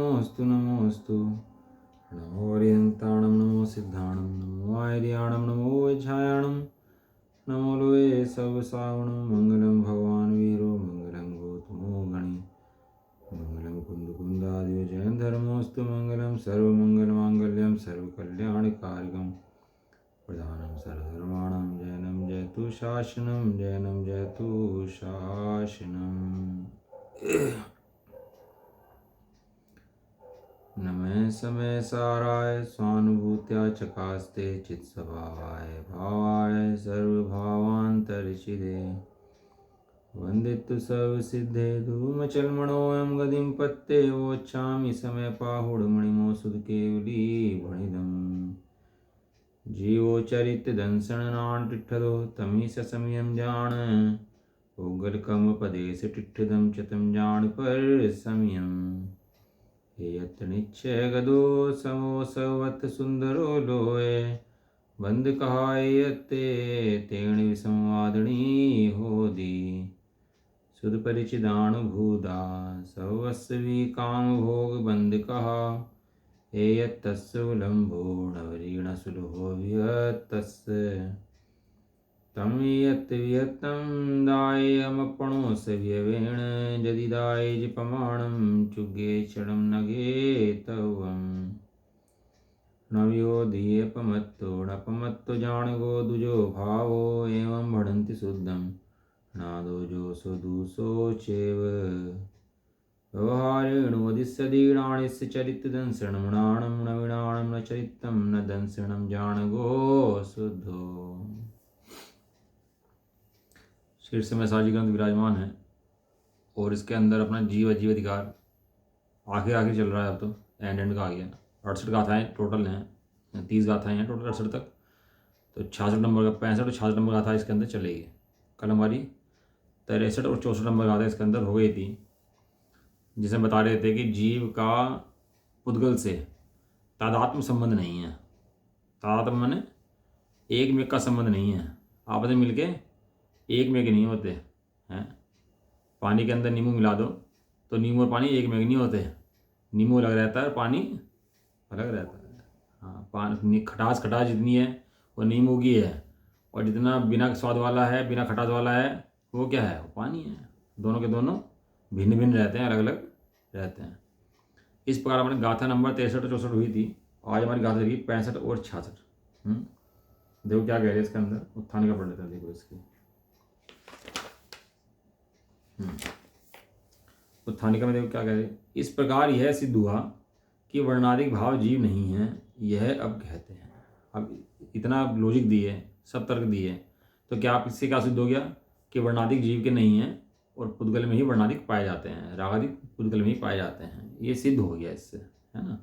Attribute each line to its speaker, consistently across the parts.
Speaker 1: नमोस्तु नमोस्तु। नमो हरिहंताणं नमो सिद्धाणं नमो आर्याणं नमो वैछायाणं नमो लोये सवसावणं। मंगलं भगवान् वीरो मंगलं गौतमो गणि मंगलं कुन्दकुन्दादियो जयं धर्मोऽस्तु। मंगलं सर्वमङ्गलमाङ्गल्यं सर्वकल्याणकारिकं प्रधानं सर्वधर्माणां जयनं जयतु शासनं जयनं जयतु शासनम्। नमः समय साराय स्वानुभूत्या चकास्ते चित्स्वभावाय भावाय सर्वभावान्तरचिदे वन्दितु सर्वसिद्धे धूमचल्मणोऽयं गतिं पत्ते वोच्छामि समय पाहुडमणिमोसुधकेवली वणिदम् जीवो चरित दंसननान टिठ्ठदो तमी ससमयम जान उगल कम पदेश टिठ्ठदम चतम जान पर समयम हेयत निश्चय गदो समो सवत सुंदरो लोए बंद कहायते तेण विसंवादनी होदी सुध परिचिदानुभूदा सवस्वी काम भोग बंद कहा हेयत तस्य विलंबो नवरीण सुलभो विहतस्य तम यत विहतं दायमपणो सव्यवेण जदिदाय जिपमाणं चुगे क्षणं नगे तवं नव्यो धीयपमत्तो नपमत्तो जाणगो दुजो भावो एवं भणन्ति शुद्धं नादोजो सुदूसो चेव व्यवहारेणुदिस्यदीणाणिस्य चरितदंसणमणाणं नवीणाणं न चरितं न दंसणं जानगो शुद्धो। शीर्ष में साजी ग्रंथ विराजमान है और इसके अंदर अपना जीव अजीव अधिकार आखिर चल रहा है। अब तो एंड का आ गया। 68 गाथाएँ टोटल हैं, 30 गाथाएँ हैं टोटल 68 तक। तो 66 नंबर का 65 और 66 नंबर गाथा इसके अंदर चलेगी। कल हमारी 63 और 64 नंबर गाथा इसके अंदर हो गई थी, जिसमें बता रहे थे कि जीव का पुद्गल से तादात्म्य संबंध नहीं है। तादात्म्य माने एक में का संबंध नहीं है, आपस में मिलके एक में के नहीं होते हैं। पानी के अंदर नींबू मिला दो तो नींबू और पानी एक में के नहीं होते, नींबू अलग रहता है, पानी अलग रहता है। हाँ, पानी खटास जितनी है वो नींबू की है, और जितना बिना स्वाद वाला है, बिना खटास वाला है, वो क्या है, वो पानी है। दोनों के दोनों भिन्न भिन्न रहते हैं, अलग अलग रहते हैं। इस प्रकार हमारी गाथा नंबर 63 और 64 हुई थी। आज हमारी गाथा लगी 65 और 66। देखो क्या कह रहे हैं इसके अंदर, उत्थान का पढ़ लेते हैं। देखो इसकी उत्थानिका में देखो क्या कह रहे हैं। इस प्रकार यह सिद्ध हुआ कि वर्णादिक भाव जीव नहीं है, यह अब कहते हैं। अब इतना लॉजिक दिए, सब तर्क दिए, तो क्या आप इससे क्या सिद्ध हो गया कि वर्णादिक जीव के नहीं है और पुद्गल में ही वर्णादिक पाए जाते हैं, रागादिक पुद्गल में ही पाए जाते हैं। ये सिद्ध हो गया इससे, है ना।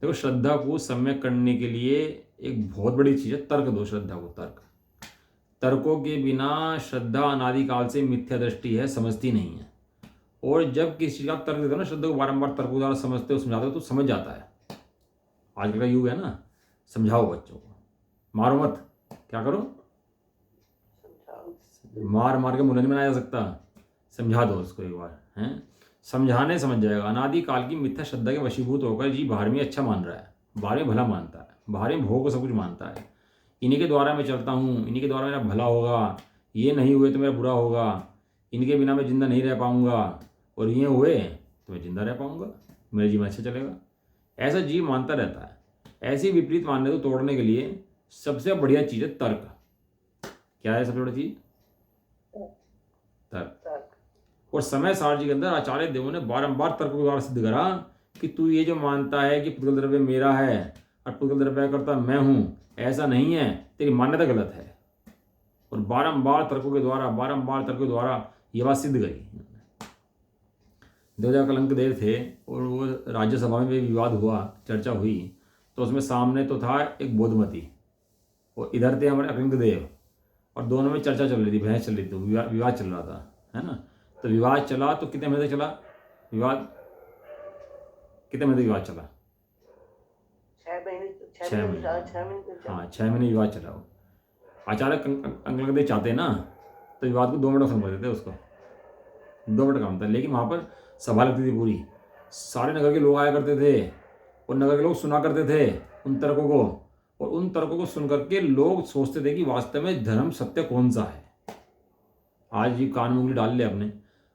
Speaker 1: देखो श्रद्धा को सम्यक करने के लिए एक बहुत बड़ी चीज़ है तर्क दो। श्रद्धा को तर्कों के बिना श्रद्धा अनादिकाल से मिथ्या दृष्टि है, समझती नहीं है। और जब किसी चीज़ का तर्क देते हो ना, श्रद्धा को बारंबार तर्कों द्वारा समझते हो, समझाते हो, तो समझ जाता है। आजकल का युग है ना, समझाओ बच्चों को, मारो मत। क्या करो, मार मार के मुंह नहीं बनाया जा सकता, समझा दो उसको एक बार, हैं। समझाने समझ जाएगा। अनादिकाल की मिथ्या श्रद्धा के वशीभूत होकर जी बाहर में अच्छा मान रहा है, बाहर में भला मानता है, बाहर में भोग को सब कुछ मानता है। इन्हीं के द्वारा मैं चलता हूँ, इन्हीं के द्वारा मेरा भला होगा, ये नहीं हुए तो मेरा बुरा होगा, इनके बिना मैं जिंदा नहीं रह पाऊंगा, और ये हुए तो मैं जिंदा रह पाऊंगा, मेरे जीवन अच्छा चलेगा। ऐसा जीव मानता रहता है। ऐसी विपरीत मान्यता को तोड़ने के लिए सबसे बढ़िया चीज़ है तर्क। क्या है सबसे बड़ी चीज? तर्क। और समय सार जी के अंदर आचार्य देवों ने बारंबार तर्क के द्वारा सिद्ध करा कि तू ये जो मानता है कि पुद्गल द्रव्य मेरा है और पुद्गल द्रव्य करता मैं हूं, ऐसा नहीं है, तेरी मान्यता गलत है। और बारंबार तर्कों के द्वारा ये बात सिद्ध करी। देवजा कलंक देव थे और वो राज्यसभा में भी विवाद हुआ, चर्चा हुई, तो उसमें सामने तो था एक बोधमती और इधर थे हमारे अकलिंग देव, और दोनों में चर्चा चल रही थी, बहस चल रही थी, विवाद चल रहा था, है ना। तो विवाद चला तो कितने महीने तक चला विवाद? कितने महीने तक विवाद चला?
Speaker 2: 6 महीने।
Speaker 1: हाँ, 6 महीने विवाद चला। वो आचार्य अंकल चाहते ना तो विवाद को 2 मिनट खत्म कर देते उसको, 2 मिनट काम था। लेकिन वहाँ पर सभा लगती थी पूरी, सारे नगर के लोग आया करते थे और नगर के लोग सुना करते थे उन तर्कों को, और उन तर्कों को सुन करके लोग सोचते थे कि वास्तव में धर्म सत्य कौन सा है। आज ये कान में उंगली डाल ले अपने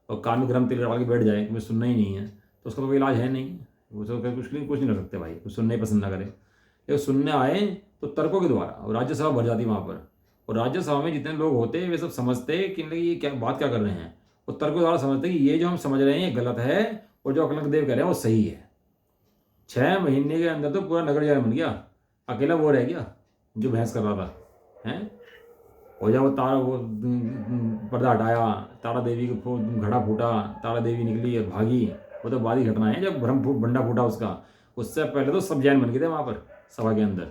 Speaker 1: और कान में गर्म तेल डाल के बैठ जाए कि मैं सुनना ही नहीं है, तो उसका तो कोई इलाज है नहीं। वो तो कुछ नहीं कर सकते भाई, कुछ सुनना ही पसंद ना करे। लेकिन सुनने आए तो तर्कों के द्वारा, और राज्यसभा भर जाती वहाँ पर, और राज्यसभा में जितने लोग होते वे सब समझते कि ये क्या बात क्या कर रहे हैं, और तर्कों के द्वारा समझते कि ये जो हम समझ रहे हैं ये गलत है और जो अकलंक देव कह रहे हैं वो सही है। 6 महीने के अंदर तो पूरा नगर जान बन गया, अकेला वो रह गया जो बहस कर रहा था हैं। और जब वो तारा वो पर्दा हटाया, तारा देवी को घड़ा फूटा, तारा देवी निकली और भागी, वो तो बाद ही घटना है जब ब्रह्म बंडा फूटा उसका। उससे पहले तो सब जैन बन गए थे वहाँ पर सभा के अंदर।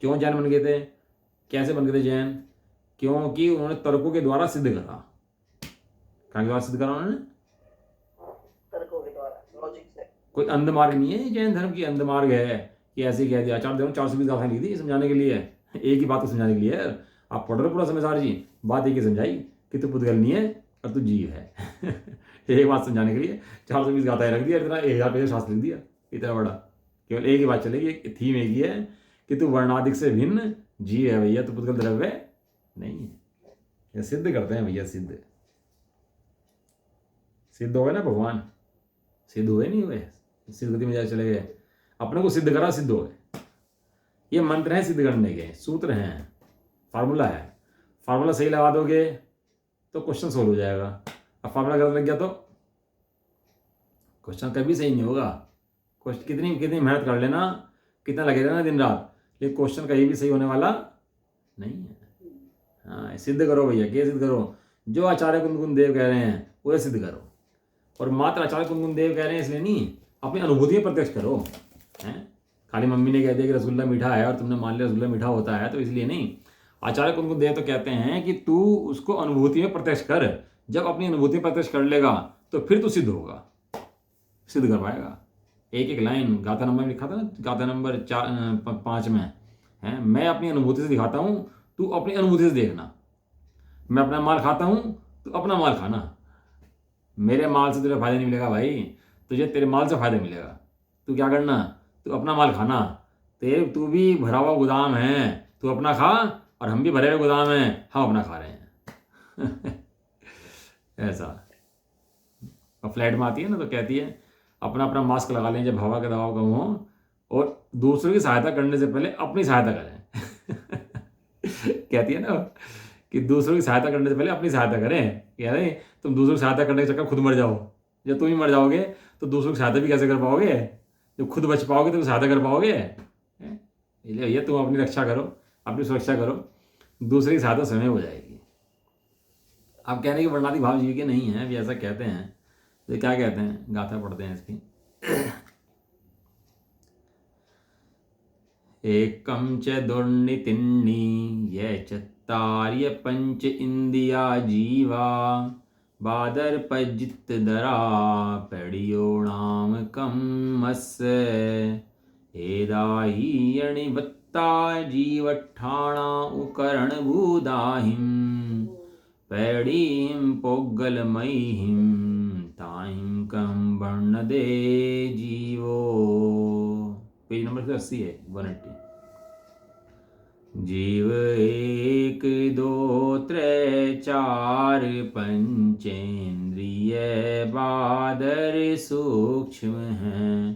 Speaker 1: क्यों जैन बन गए थे, कैसे बन गए थे जैन? क्योंकि उन्होंने तर्कों के द्वारा सिद्ध करा। कहाँ के द्वारा सिद्ध करा उन्होंने?
Speaker 2: तर्कों के द्वारा, लॉजिक से।
Speaker 1: कोई अंध मार्ग नहीं है जैन धर्म की, अंध मार्ग है कि ऐसे ही कह दिया। 420 गाथाएं लिखी थी समझाने के लिए, एक ही बात को समझाने के लिए। आप पढ़ रहे पूरा समझदार जी, बात एक ही समझाई कि तू पुद्गल नहीं है और तू जीव है। एक बात समझाने के लिए 420 गाथाएं रख दिया, इतना 1000 पेज शास्त्र लिख दिया, इतना बड़ा। केवल एक ही बात चलेगी, थीम एक ही है कि तू वर्णाधिक से भिन्न जीव है भैया, तू पुद्गल द्रव्य नहीं है। ये सिद्ध करते हैं भैया, सिद्ध हो गए ना भगवान, सिद्ध हुए नहीं हुए, सिद्ध गति में जा चले गए, अपने को सिद्ध करा, सिद्ध हो गए। ये मंत्र हैं सिद्ध करने के, सूत्र हैं, फार्मूला है। फार्मूला सही लगा दोगे तो क्वेश्चन सोल्व हो जाएगा, अब फार्मूला गलत लग गया तो क्वेश्चन कभी सही नहीं होगा। क्वेश्चन कितनी मेहनत कर लेना, कितना लगेगा ना दिन रात, लेकिन क्वेश्चन कहीं भी सही होने वाला नहीं है। हाँ, सिद्ध करो भैया, क्या सिद्ध करो? जो आचार्य कुंदकुंद देव कह रहे हैं वो सिद्ध करो, और मात्र आचार्य कुंदकुंद देव कह रहे हैं इसलिए नहीं, अपनी अनुभूति में प्रत्यक्ष करो। हैं, खाली मम्मी ने कह दिया कि रसगुल्ला मीठा है और तुमने मान लिया रसगुल्ला मीठा होता है, तो इसलिए नहीं। आचार्य कुंदकुंद देव तो कहते हैं कि तू उसको अनुभूति में प्रत्यक्ष कर। जब अपनी अनुभूति में प्रत्यक्ष कर लेगा तो फिर तू सिद्ध होगा, सिद्ध कर पाएगा। एक एक लाइन गाथा नंबर में लिखा था ना, गाथा नंबर 5 में है, मैं अपनी अनुभूति से दिखाता हूँ, तू अपनी अनुभूति से देखना। मैं अपना माल खाता हूँ, तू अपना माल खाना। मेरे माल से तुझे फायदा नहीं मिलेगा भाई, तुझे तेरे माल से फायदा मिलेगा। तू क्या करना, तू अपना माल खाना। तू भी भरा हुआ गोदाम है, तू अपना खा, और हम भी भरे हुए गोदाम हैं, हम अपना खा रहे हैं। ऐसा। और फ्लैट में आती है ना तो कहती है अपना अपना मास्क लगा लें जब हवा का दबाव कम हो, और दूसरों की सहायता करने से पहले अपनी सहायता करें। कहती है ना कि दूसरों की सहायता करने से पहले अपनी सहायता करें। कह रहे तुम दूसरों की सहायता करने के चक्कर खुद मर जाओ। जब तुम ही मर जाओगे तो दूसरों की सहायता भी कैसे कर पाओगे? जब खुद बच पाओगे तो सहायता कर पाओगे? इसलिए भैया तुम अपनी रक्षा करो, अपनी सुरक्षा करो, दूसरे की सहायता स्वयं हो जाएगी। आप कहने के वर्णादि भाव जीव के नहीं है, अभी ऐसा कहते हैं। तो क्या कहते हैं, गाथा पढ़ते हैं इसकी। एकम च दुर्नितिन्नी ये चत्तार्य पंच इंदिया जीवा बादर पजित दरा पेड़ियोणाम कमस्य एदाही अणिवत्ता जीवठाणा उकरण भूदाहिम पैड़ीम पोगलमयीम ताहिम कम वर्ण दे जीवो। पेज नंबर 80 है, 180। जीव 1 2 3 4 पंचेंद्रिय बादर सूक्ष्म हैं,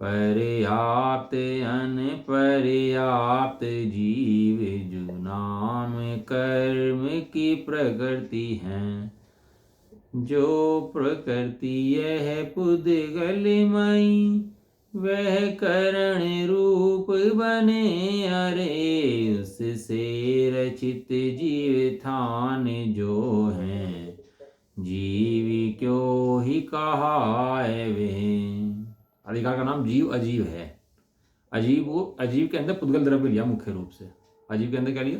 Speaker 1: पर्याप्त अनपर्याप्त जीव जो नाम कर्म की प्रकृति हैं। जो प्रकृति यह पुद्गलमयी वह करण रूप बने अरे, उससे रचित जीव थान जो हैं, जीव क्यों ही कहा है वे। अधिकार का नाम जीव अजीव है। अजीव, वो अजीव के अंदर पुद्गल द्रव्य लिया मुख्य रूप से। अजीव के अंदर क्या लिया?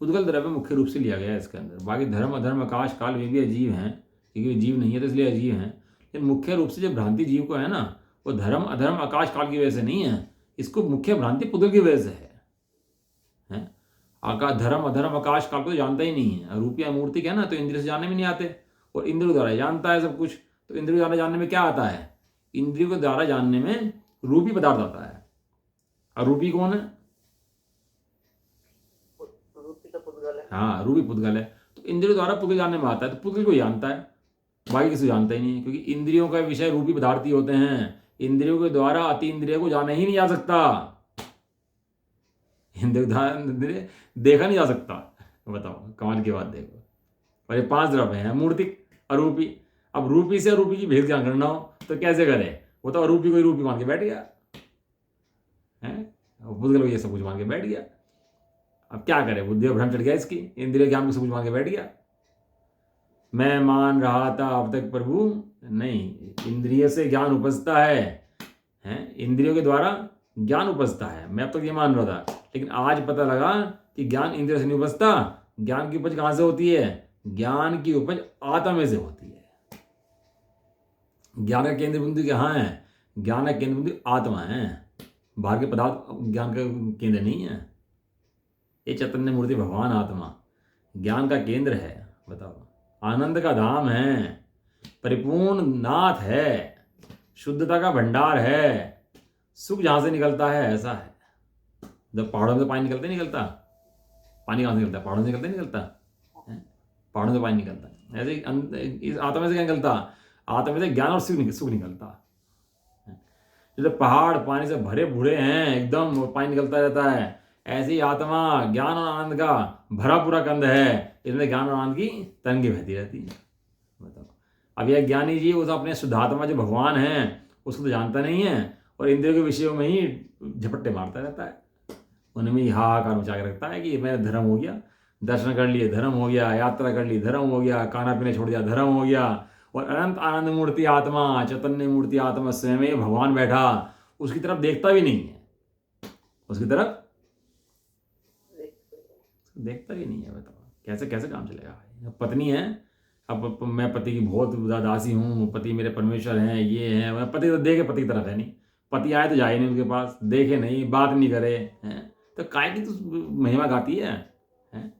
Speaker 1: पुद्गल द्रव्य मुख्य रूप से लिया गया है इसके अंदर। बाकी धर्म अधर्म आकाश काल वे भी अजीव हैं, क्योंकि जीव नहीं है तो इसलिए अजीव हैं। लेकिन मुख्य रूप से जो भ्रांति जीव को है ना, वो धर्म अधर्म आकाश काल की वजह से नहीं है, इसको मुख्य भ्रांति पुद्गल की वजह से है? आकाश धर्म अधर्म आकाश काल को तो जानता ही नहीं है। रुपया मूर्ति क्या है ना, तो इंद्र से जानने में नहीं आते, और इंद्र द्वारा जानता है सब कुछ। तो इंद्रियों के द्वारा जानने में क्या आता है? इंद्रियों के द्वारा जानने में रूपी पदार्थ आता है। और रूपी कौन है?
Speaker 2: रूपी तो पुद्गल है।
Speaker 1: हाँ, रूपी पुद्गल है। तो इंद्रियों द्वारा पुद्गल जानने में आता है, तो पुद्गल को जानता है, बाकी किसी को जानता ही नहीं, क्योंकि इंद्रियों का विषय रूपी पदार्थ ही होते हैं। इंद्रियों के द्वारा अति इंद्रिय को जाना ही नहीं जा सकता। इंद्रिय देखा नहीं जा सकता। बताओ, कमाल की बात देखो। और ये 5 द्रव्य हैं, मूर्तिक, अरूपी। अब रूपी से अरूपी की भेद ज्ञान करना हो तो कैसे करे? वो तो अरूपी को ही रूपी मान के बैठ गया है, पुद्गल को ये सब कुछ मान के बैठ गया। अब क्या करे? बुद्धि भ्रम चढ़ गया इसकी, इंद्रिय ज्ञान को सब कुछ मान के बैठ गया। मैं मान रहा था अब तक प्रभु, नहीं, इंद्रिय से ज्ञान उपजता है, इंद्रियों के द्वारा ज्ञान उपजता है। मैं अब तक ये मान रहा था, लेकिन आज पता लगा कि ज्ञान इंद्रिय से नहीं उपजता। ज्ञान की उपज कहाँ से होती है? ज्ञान की उपज आत्मा में से होती है। ज्ञान का केंद्र बिंदु कहाँ है? ज्ञान का केंद्र बिंदु आत्मा है, बाहर के पदार्थ ज्ञान का केंद्र नहीं है। ये चैतन्य मूर्ति भगवान आत्मा ज्ञान का केंद्र है। बताओ, आनंद का धाम है, परिपूर्ण नाथ है, शुद्धता का भंडार है, सुख जहाँ से निकलता है ऐसा है। जब पहाड़ों में पानी निकलता, पानी कहाँ से निकलता? पहाड़ों से निकलता है? पहाड़ों से पानी निकलता। ऐसे इस आत्मा में से क्या निकलता? आत्मा में से ज्ञान और सुख निकलता। जैसे पहाड़ पानी से भरे भूरे हैं एकदम, पानी निकलता रहता है, ऐसे ही आत्मा ज्ञान और आनंद का भरा पूरा कंद है, इसमें ज्ञान और आनंद की तरंगे बहती रहती है। बताओ, अब यह ज्ञानी जी उस अपने शुद्धात्मा जो भगवान है उसको तो जानता नहीं है, और इंद्रियों के विषयों में ही झपट्टे मारता रहता है। उनमें ही हाहाकार मचा के रखता है कि मैं धर्म हो गया, दर्शन कर लिए धर्म हो गया, यात्रा कर ली धर्म हो गया, खाना पीने छोड़ दिया धर्म हो गया। और अनंत आनंद मूर्ति आत्मा, चैतन्य मूर्ति आत्मा स्वयं ही भगवान बैठा, उसकी तरफ देखता भी नहीं है, उसकी तरफ देखता ही नहीं है। बताओ, कैसे कैसे काम चलेगा भाई? पत्नी है, अब मैं पति की बहुत दासी हूँ, पति मेरे परमेश्वर हैं, ये है, मैं पति तो देखे पति की तरफ है नहीं, पति आए तो जाए नहीं उनके पास, देखे नहीं, बात नहीं करे, हैं? तो काय की तो महिमा गाती है, हैं?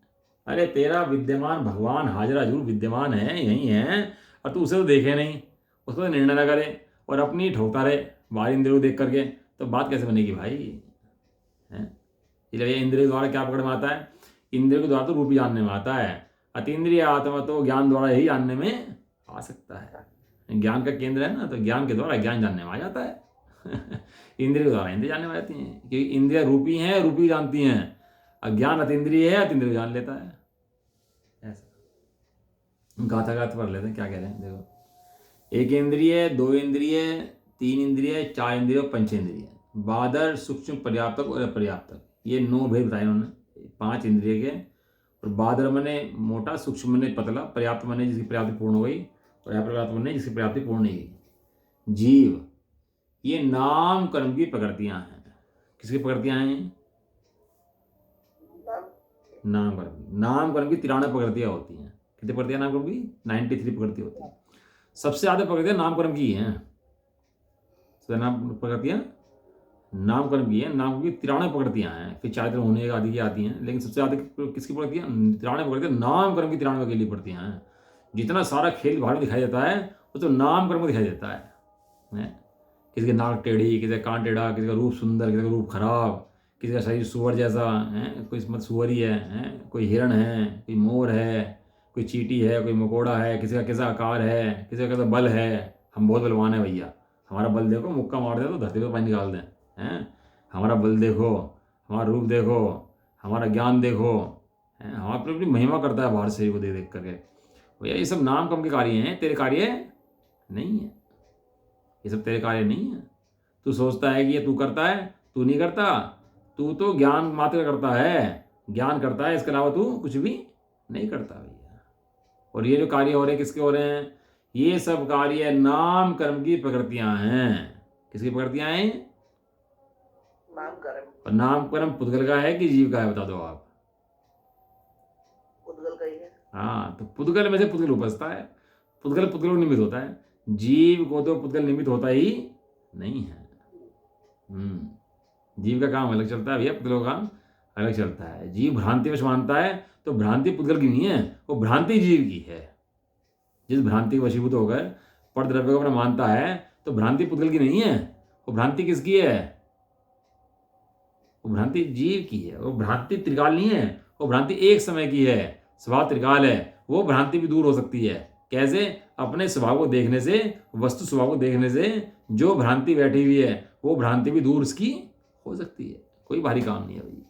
Speaker 1: अरे तेरा विद्यमान भगवान हाजिर हजूर विद्यमान है, यही है, और तू उसे तो देखे नहीं, उसको तो निर्णय न करे और अपनी ठोकता रहे बाहर इंद्रियों को देख करके, तो बात कैसे बनेगी भाई? हैं? इसलिए इंद्रिय द्वारा क्या पकड़ में आता है? इंद्रिय के द्वारा तो रूपी जानने में आता है, अतीन्द्रिय आत्मा तो ज्ञान द्वारा ही जानने में आ सकता है। ज्ञान का केंद्र है ना, तो ज्ञान के द्वारा ज्ञान जानने में आ जाता है। इंद्रिय के द्वारा इंद्रिय जानने में आती हैं, क्योंकि इंद्रिया रूपी हैं, रूपी जानती हैं। अज्ञान अतीन्द्रिय है, अतीन्द्रिय जान लेता है। ऐसा गाथा गाथा पढ़ लेते हैं, क्या कह रहे हैं देखो। 1 इंद्रिय, 2 इंद्रिय, 3 इंद्रिय, 4 इंद्रिय, 5 इंद्रिय, बादर, सूक्ष्म, पर्याप्तक और अपर्याप्तक, ये 9 भेद बताए उन्होंने 5 इंद्रिय के। और बादर मने मोटा, सूक्ष्म मने पतला, पर्याप्त मने जिसकी पर्याप्ति पूर्ण हो गई, और अपर्याप्त मने जिसकी पर्याप्ति पूर्ण नहीं हुई। जीव, ये नाम कर्म की प्रकृतियां हैं। किसकी प्रकृतियां हैं? नाम कर्म की 93 प्रकृतियां होती हैं। कितनी प्रकृतियां नाम कर्म की? 93 प्रकृति होती है। सबसे ज्यादा प्रकृतियां नाम कर्म की हैं। प्रकृतियां नाम कर्म की है, नाम की 93 प्रकृतियां हैं, फिर चारित्र होने आदि की आती हैं, लेकिन सबसे ज्यादा किसकी प्रकृतियां? 93 प्रकृतियां नाम कर्म की 93 अकेली प्रकृतियां हैं। जितना सारा खेल बाहर दिखाई देता है वो तो नाम कर्म दिखाई देता है। किसी की नाक टेढ़ी, किसी का कान टेढ़ा, किसी का रूप सुंदर, किसी का रूप खराब, किसी का शरीर सुअर जैसा है, कोई मत सुअरी है, कोई हिरण है, कोई मोर है, कोई चींटी है, कोई मकोड़ा है, किसी का कैसा आकार है, किसी का कैसा बल है। हम बहुत बलवान है भैया, हमारा बल देखो, मुक्का मार दे तो धरती पर पानी निकाल दें, हैं? हमारा बल देखो, हमारा रूप देखो, हमारा ज्ञान देखो, हैं? हमारा अपनी महिमा करता है बाहर से को देख करके। भैया ये सब नाम कम के कार्य हैं, तेरे कार्य नहीं है, ये सब तेरे कार्य नहीं है। तू सोचता है कि ये तू करता है, तू नहीं करता, तू तो ज्ञान मात्र करता है, ज्ञान करता है, इसके अलावा तू कुछ भी नहीं करता भैया। और ये जो कार्य हो रहे हैं किसके हो रहे हैं? ये सब कार्य नाम कर्म की प्रकृतियां हैं। किसकी प्रकृतियां हैं?
Speaker 2: नाम कर्म।
Speaker 1: और नाम कर्म पुद्गल का है कि जीव का है? बता दो आप।
Speaker 2: पुद्गल का ही है।
Speaker 1: हाँ, तो पुद्गल में से पुद्गल उपजता है, पुद्गल पुद्गल निमित्त होता है, जीव को तो पुद्गल निमित्त होता ही नहीं है। जीव का काम अलग चलता है भैया, पुद्गल का काम अलग चलता है। जीव भ्रांतिवश मानता है तो भ्रांति पुद्गल की नहीं है, वो भ्रांति जीव की है। जिस भ्रांति के वशीभूत होकर पर द्रव्य को अपना मानता है तो भ्रांति पुद्गल की नहीं है, वो भ्रांति किसकी है? वो भ्रांति जीव की है। वो भ्रांति त्रिकाल नहीं है, वो भ्रांति एक समय की है, स्वभाव त्रिकाल है। वो भ्रांति भी दूर हो सकती है। कैसे? अपने स्वभाव को देखने से, वस्तु स्वभाव को देखने से जो भ्रांति बैठी हुई है वो भ्रांति भी दूर उसकी हो सकती है। कोई भारी काम नहीं है भाई।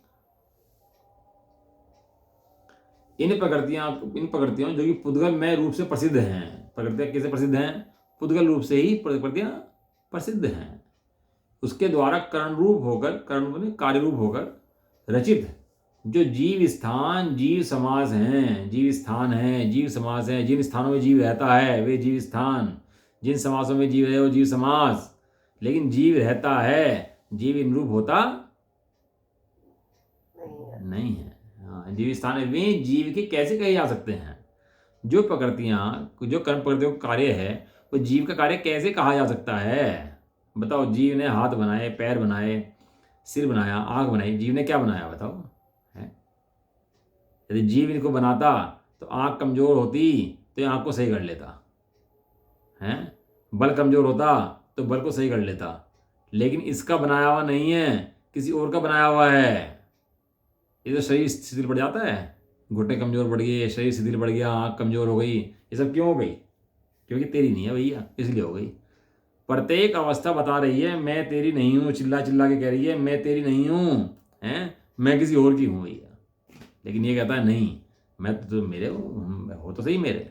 Speaker 1: इन प्रकृतियों जो कि पुद्गलमय रूप से प्रसिद्ध हैं। प्रकृतियां कैसे प्रसिद्ध हैं? पुद्गल रूप से ही प्रकृतियां प्रसिद्ध हैं। उसके द्वारा कर्ण रूप होकर, कर्ण कार्य रूप होकर रचित जो जीव स्थान, जीव समास हैं, जीव स्थान है, जीव समास है, जिन स्थानों में जीव रहता है वे जीव स्थान, जिन समासों में जीव है वो जीव समास। लेकिन जीव रहता है, जीव इन रूप होता नहीं है। हाँ, जीव स्थान है। वे जीव के कैसे कहे जा सकते हैं? जो प्रकृतियां, जो कर्म प्रकृतियों का कार्य है वो जीव का कार्य कैसे कहा जा सकता है? बताओ, जीव ने हाथ बनाए, पैर बनाए, सिर बनाया, आंख बनाई, जीव ने क्या बनाया बताओ? है? यदि जीव इनको बनाता तो आंख कमजोर होती तो ये आंख को सही कर लेता है, बल कमजोर होता तो बल को सही कर लेता। लेकिन इसका बनाया हुआ नहीं है, किसी और का बनाया हुआ है। ये तो शरीर शिथिल पड़ जाता है, घुटने कमजोर पड़ गए, शरीर शिथिल पड़ गया, आंख कमजोर हो गई, ये सब क्यों हो गई? क्योंकि तेरी नहीं है भैया, इसलिए हो गई। प्रत्येक अवस्था बता रही है मैं तेरी नहीं हूँ, चिल्ला चिल्ला के कह रही है मैं तेरी नहीं हूँ, हैं, मैं किसी और की हूँ भैया। लेकिन ये कहता है नहीं, मैं तो मेरे हो तो सही मेरे।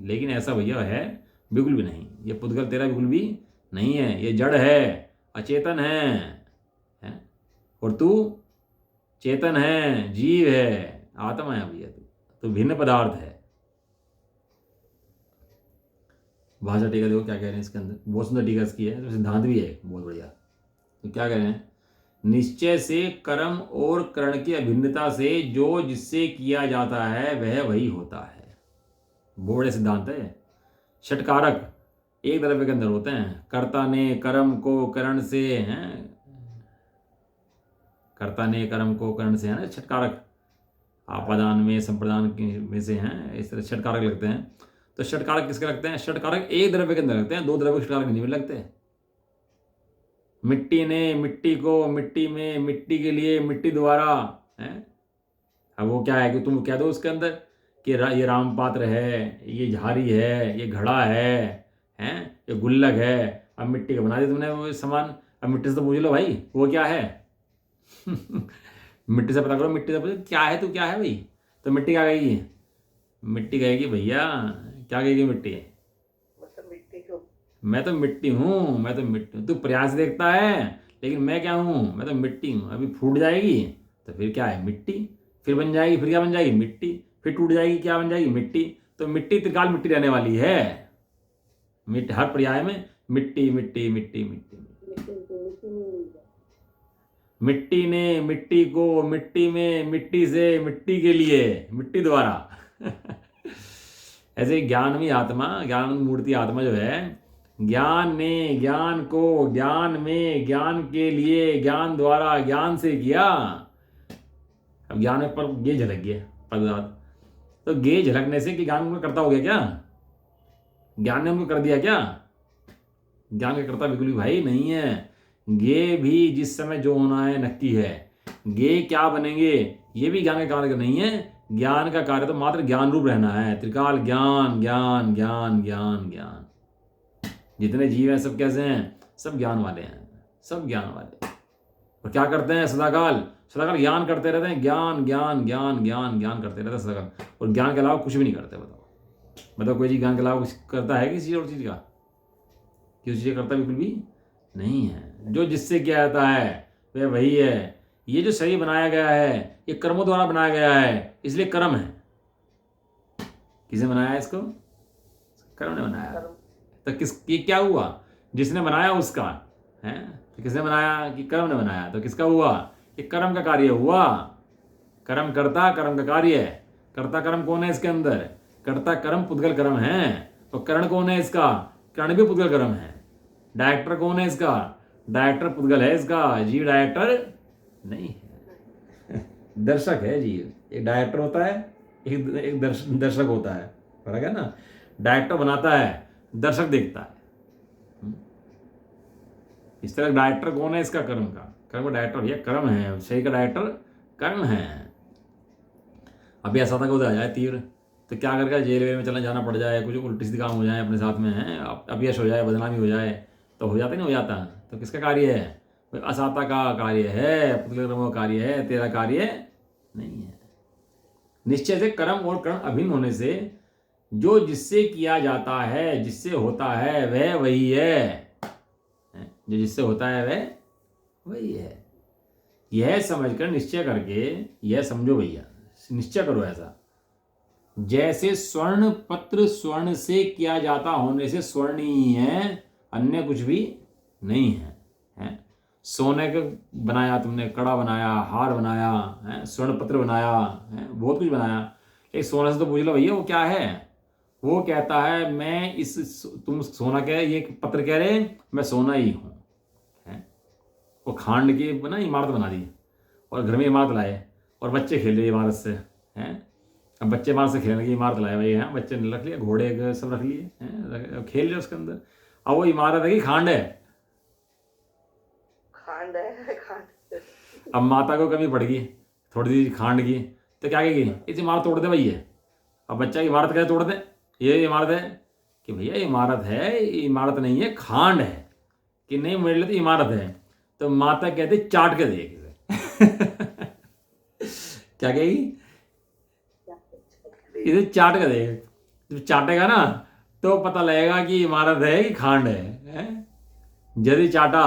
Speaker 1: लेकिन ऐसा भैया है बिल्कुल भी नहीं। ये पुद्गल तेरा बिल्कुल भी नहीं है, ये जड़ है, अचेतन है? और तू चेतन है, जीव है, आत्मा है भैया। तू भिन्न पदार्थ है। भाषा टीका देखो क्या कह रहे हैं इसके अंदर, बहुत सुंदर टीका इसकी है, तो सिद्धांत भी है बहुत बढ़िया। तो क्या कह रहे हैं? निश्चय से कर्म और करण की अभिन्नता से जो जिससे किया जाता है वह वही होता है। बहुत बड़े सिद्धांत है। षटकारक एक द्रव्य के अंदर होते हैं। कर्ता ने कर्म को करण से, हैं, कर्ता ने कर्म को करण से, है ना, षटकारक। आपादान में, संप्रदान में से हैं, इस तरह षटकारक लगते हैं। तो षटकारक किसके लगते हैं? षटकारक एक द्रव्य के अंदर लगते हैं, दो द्रव्य के षटकारक नहीं लगते। मिट्टी ने मिट्टी को, मिट्टी में, मिट्टी के लिए, मिट्टी द्वारा, है। अब वो क्या है कि तुम कह दो उसके अंदर कि ये राम पात्र है, ये झारी है, ये घड़ा है, हैं, ये गुल्लक है। अब मिट्टी का बना दिया तुमने वो सामान। अब मिट्टी से तो पूछ लो भाई वो क्या है? मिट्टी से पता करो, मिट्टी से पूछो क्या है, तू क्या है भाई? तो मिट्टी क्या कहेगी? मिट्टी कहेगी भैया, क्या कहेगी मिट्टी? मैं तो मिट्टी हूँ, मैं तो मिट्टी हूँ। तू प्रयास देखता है, लेकिन मैं क्या हूँ? मैं तो मिट्टी हूँ। अभी फूट जाएगी तो फिर क्या है? मिट्टी। फिर बन जाएगी, फिर क्या बन जाएगी? मिट्टी। फिर टूट जाएगी, क्या बन जाएगी? मिट्टी। तो मिट्टी त्रिकाल मिट्टी रहने वाली है। हर पर्याय में मिट्टी मिट्टी मिट्टी मिट्टी। मिट्टी ने मिट्टी को, मिट्टी में, मिट्टी से, मिट्टी के लिए, मिट्टी द्वारा। ऐसे ज्ञान में आत्मा, ज्ञान मूर्ति आत्मा जो है, ज्ञान ने ज्ञान को, ज्ञान में, ज्ञान के लिए, ज्ञान द्वारा, ज्ञान से किया। अब ज्ञान में पर ये झलक गया पदार्थ, तो गे झलकने से कि ज्ञान उनको करता हो गया क्या? ज्ञान ने उनको कर दिया क्या? ज्ञान का करता बिल्कुल भी भाई नहीं है। गे भी जिस समय जो होना है नक्की है। गे क्या बनेंगे ये भी ज्ञान का कार्य नहीं है। ज्ञान का कार्य तो मात्र ज्ञान रूप रहना है। त्रिकाल ज्ञान ज्ञान ज्ञान ज्ञान ज्ञान। जितने जीव हैं सब कैसे हैं? सब ज्ञान वाले हैं, सब ज्ञान वाले। और क्या करते हैं? सदाकाल सदाकाल ज्ञान करते रहते हैं। ज्ञान ज्ञान ज्ञान ज्ञान ज्ञान करते रहते हैं सदाकाल। और ज्ञान के अलावा कुछ भी नहीं करते। बताओ कोई चीज ज्ञान के अलावा कुछ करता है किसी और चीज का? किसी चीज करता बिल्कुल भी नहीं है। जो जिससे किया जाता है वह वही है। ये जो शरीर बनाया गया है ये कर्मों द्वारा बनाया गया है, इसलिए कर्म है। किसने बनाया इसको? कर्म ने बनाया। तो ये क्या हुआ? जिसने बनाया उसका है। तो किसने बनाया? कि कर्म ने बनाया। तो किसका हुआ? ये कर्म का कार्य हुआ। कर्म करता, कर्म का कार्य। कर्ता कर्म कौन है इसके अंदर? कर्ता कर्म पुद्गल कर्म है। और करण कौन है इसका? करण भी पुद्गल कर्म है। डायरेक्टर कौन है इसका? डायरेक्टर पुद्गल है इसका, जीव डायरेक्टर नहीं है। दर्शक है जीव। एक डायरेक्टर होता है, एक दर्शक होता है। फर्क है ना। डायरेक्टर बनाता है, दर्शक देखता है। इस तरह डायरेक्टर कौन है इसका? कर्म का डायरेक्टर भैया कर्म है, शरीर का डायरेक्टर कर्म है। अभी ऐसा था कि उधर आ जाए तीर तो क्या करके जेल वेल में चलना जाना पड़ जाए, कुछ उल्टी सीधी काम हो जाए अपने साथ में है, अपयश हो जाए, बदनामी हो जाए, तो हो जाता नहीं हो जाता? तो किसका कार्य है? असाता का कार्य है, पुतले का कार्य है, तेरा कार्य नहीं है। निश्चय से कर्म और कर्म अभिन्न होने से जो जिससे किया जाता है, जिससे होता है वह वही है। जो जिससे होता है वह वही है। यह समझकर निश्चय करके, यह समझो भैया, निश्चय करो ऐसा, जैसे स्वर्ण पत्र स्वर्ण से किया जाता होने से स्वर्ण ही है, अन्य कुछ भी नहीं है, है? सोने का बनाया तुमने, कड़ा बनाया, हार बनाया है, स्वर्ण पत्र बनाया है, बहुत कुछ बनाया, एक सोने से तो पूछ लो भैया वो क्या है? वो कहता है मैं इस, तुम सोना कह रहे, ये पत्र कह रहे मैं सोना ही हूं, है? वो खांड की बना इमारत बना दी और घर में इमारत लाए और बच्चे खेल रहे इमारत से, हैं? अब बच्चे इमारत से खेलने की इमारत लाए भाई, हैं? बच्चे ने रख लिया, घोड़े सब रख लिए, हैं? खेल रहे उसके अंदर। अब वो इमारत है कि खांड है?
Speaker 2: खांड है, खांड।
Speaker 1: अब माता को कमी पड़ गई थोड़ी सी खांड की, तो क्या कहेगी? इस इमारत तोड़ दे भैया। अब बच्चा इमारत कैसे तोड़ दे? ये इमारत है कि भैया इमारत है, इमारत नहीं है, खांड है। कि नहीं मेरे लिए तो इमारत है। तो माता कहती चाट के देख इसे। क्या कहेगी? इसे चाट के देख, जब चाटेगा ना तो पता लगेगा कि इमारत है कि खांड है? यदि चाटा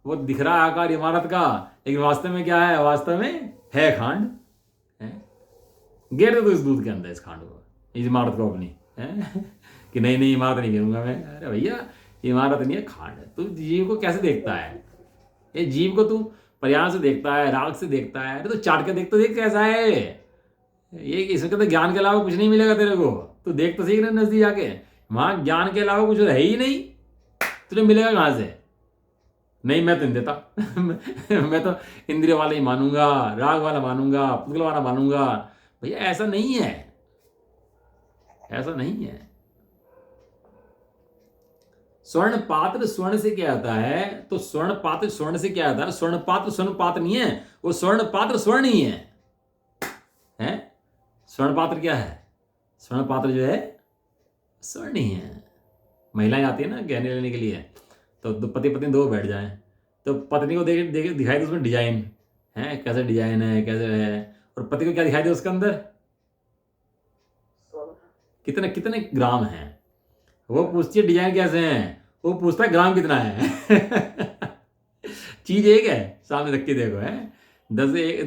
Speaker 1: वो दिख रहा है आकार इमारत का, लेकिन वास्तव में क्या है? वास्तव में है खांड, है? गिर दे तो इस दूध के अंदर, इस खांड को, इस इमारत को अपनी, है? कि नहीं नहीं इमारत नहीं गिरूंगा मैं। अरे भैया इमारत नहीं है, खांड है। तू जीव को कैसे देखता है? ये जीव को तू प्रयास से देखता है, राग से देखता है। अरे तो चाट के देख तो देख कैसा है ये। इसमें तो ज्ञान के अलावा कुछ नहीं मिलेगा तेरे को। तू देख तो सही ना नजदीक जाके, वहां ज्ञान के अलावा कुछ है ही नहीं, तुझे मिलेगा कहां से? नहीं मैं तो नहीं देता। मैं तो इंद्रिय वाला ही मानूंगा, राग वाला मानूंगा, पुतगल वाला मानूंगा। भैया ऐसा नहीं है, ऐसा नहीं है। स्वर्ण पात्र स्वर्ण से क्या आता है? तो स्वर्ण पात्र स्वर्ण से क्या आता है? स्वर्ण पात्र स्वर्ण पात्र नहीं है, वो स्वर्ण पात्र स्वर्ण ही है, हैं? स्वर्ण पात्र क्या है? स्वर्ण पात्र जो है स्वर्ण ही है। महिलाएं आती है ना गहने लेने के लिए, तो पति पत्नी दो बैठ जाएं, तो पत्नी को देख देख दिखाई दे उसमें डिजाइन है, कैसे डिजाइन है, कैसे है, और पति को क्या दिखाई दे उसके अंदर? कितने कितने ग्राम है। वो पूछती है डिजाइन कैसे हैं, वो पूछता है ग्राम कितना है। चीज एक है, सामने रख के देखो, है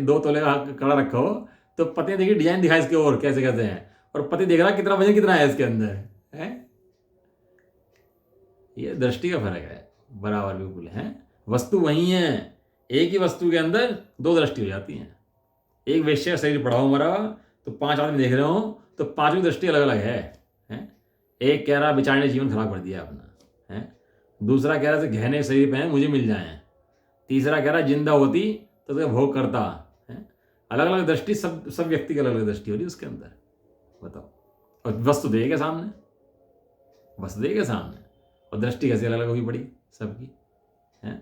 Speaker 1: 2 तोले का कड़ा रखा हो, तो पति देखिए डिजाइन दिखाए इसके और कैसे कैसे हैं, और पति देख रहा कितना वजन कितना है इसके अंदर, है? ये दृष्टि का फर्क है, बराबर बिल्कुल है। वस्तु वही है, एक ही वस्तु के अंदर 2 दृष्टि हो जाती हैं। एक वेश्या का शरीर पड़ा हो मरा, तो 5 आदमी देख रहे हो, तो 5 की दृष्टि अलग अलग है? एक कह रहा बेचारे ने जीवन खराब कर दिया अपना, है? दूसरा कह रहा है गहने शरीर पे हैं मुझे मिल जाएं, तीसरा कह रहा जिंदा होती तो उसका भोग करता, है? अलग अलग दृष्टि, सब व्यक्ति की अलग अलग दृष्टि हो रही है उसके अंदर, बताओ। और वस्तु तो एक है सामने, वस्तु तो एक है सामने, और दृष्टि कैसे अलग अलग होगी पड़ी सबकी, है?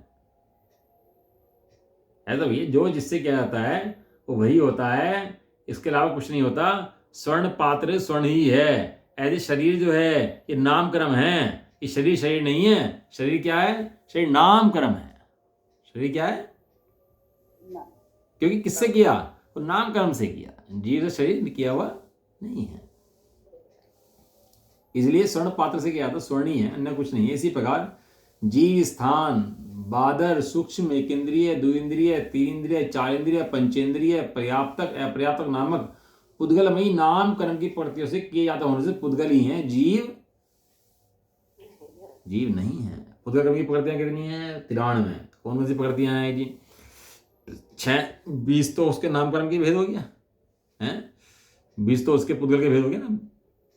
Speaker 1: ऐसा भैया जो जिससे क्या जाता है वो वही होता है, इसके अलावा कुछ नहीं होता। स्वर्ण पात्र स्वर्ण ही है। ऐसे शरीर जो है ये नाम कर्म है, ये शरीर शरीर नहीं है। शरीर क्या है? शरीर नाम कर्म है। शरीर क्या है? क्योंकि किससे किया? वो नाम कर्म से किया, जीव से शरीर किया हुआ नहीं है। इसलिए स्वर्ण पात्र से क्या था? स्वर्ण ही है, अन्य कुछ नहीं है। इसी प्रकार जीव स्थान बादर सूक्ष्म एक इंद्रिय दो इंद्रिय तीन इंद्रिय चार इंद्रिय पंचेंद्रिय पर्याप्तक अपर्याप्तक नामक पुद्गलमयी नाम कर्म की प्रकृतियों से किए जाते होने से पुद्गल ही है, जीव जीव नहीं है। पुद्गल कर्म की प्रकृतियां कितनी है? 93। कौन कौन सी प्रकृतियां हैं जी? 20 तो उसके नाम कर्म की भेद हो गया है, 20 तो उसके पुद्गल के भेद हो गया ना,